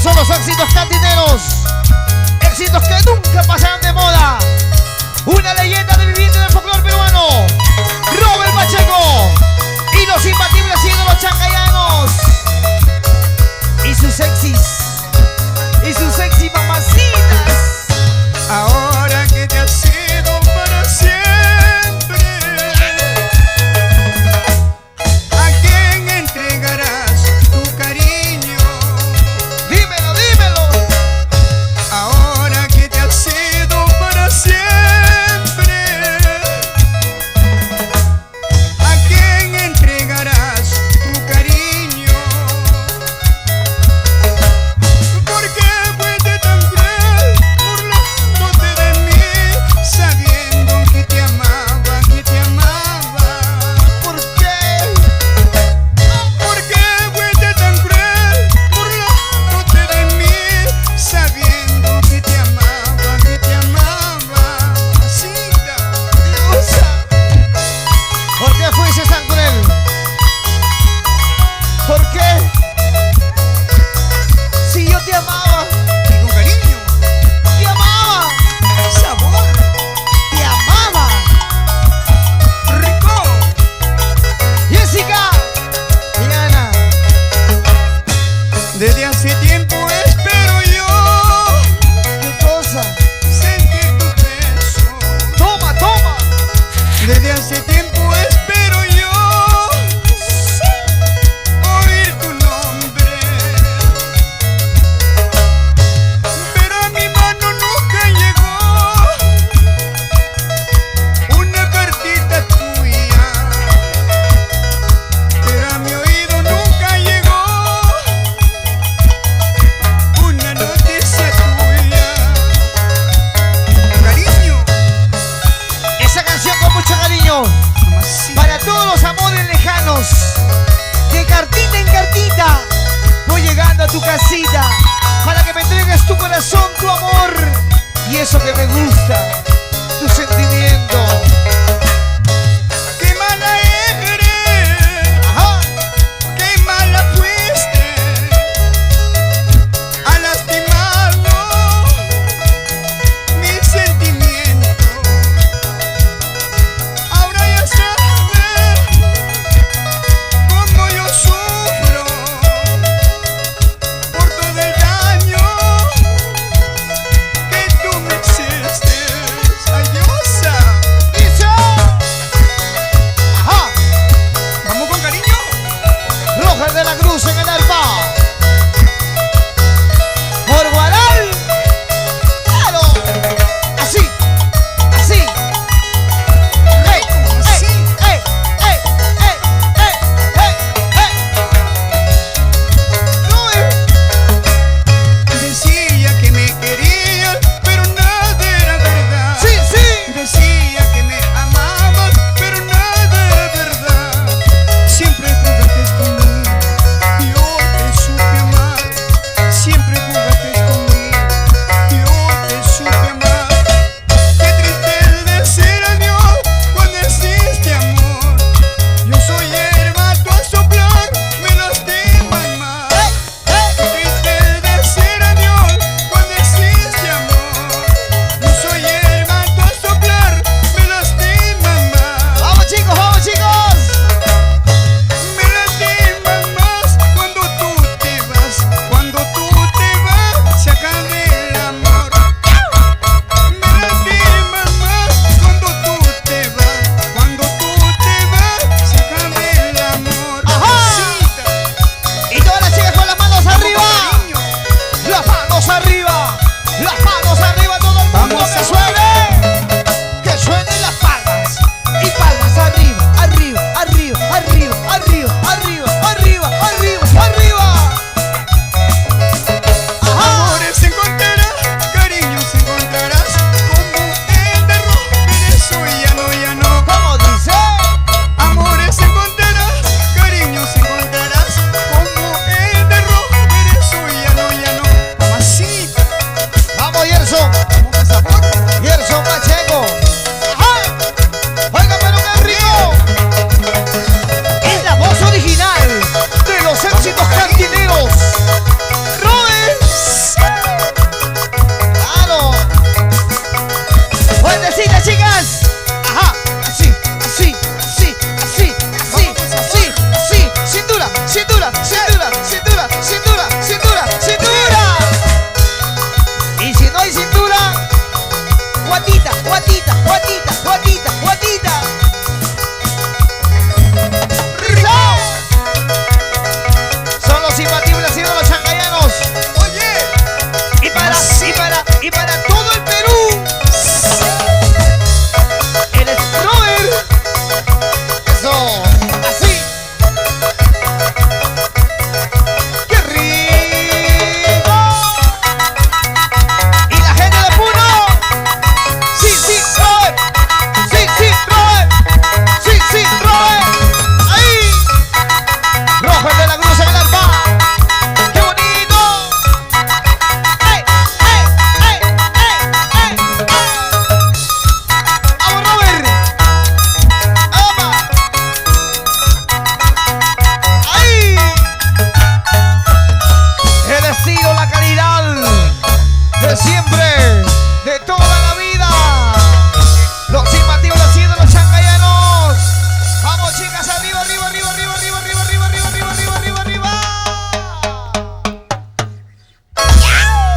son los éxitos cantineros, éxitos que nunca pasarán de moda. Una leyenda de viviente del folclore peruano, Robert Pacheco, y los imbatibles ídolos chancayanos y sus sexy mamacitas. Ahora que te has ido para siempre, ¿a quién entregarás tu cariño? Dímelo, dímelo. Ahora que te has ido para siempre, ¿a quién entregarás tu cariño? ¿Por qué fuiste tan cruel, burlándote de mí, sabiendo que te amaba, que te amaba? ¿Por qué? ¿Por qué fuiste tan cruel, burlándote de mí, sabiendo que te amaba, que te amaba? Masita, diosa. ¿Por qué fuiste tan cruel? ¿Por qué? Si yo te amaba, Y con cariño, te amaba, sabor, te amaba. rico. Jessica y Ana. Desde hace tiempo espero yo ¿Qué cosa? sentir tu beso. Toma, toma. Desde hace tiempo espero yo oír tu nombre, pero a mi mano nunca llegó una cartita tuya, pero a mi oído nunca llegó una noticia tuya. Cariño, Esa canción con mucho cariño mamacita. para todos los amores lejanos. De cartita en cartita voy llegando a tu casita para que me entregues tu corazón, tu amor y eso que me gusta, tu sentimiento.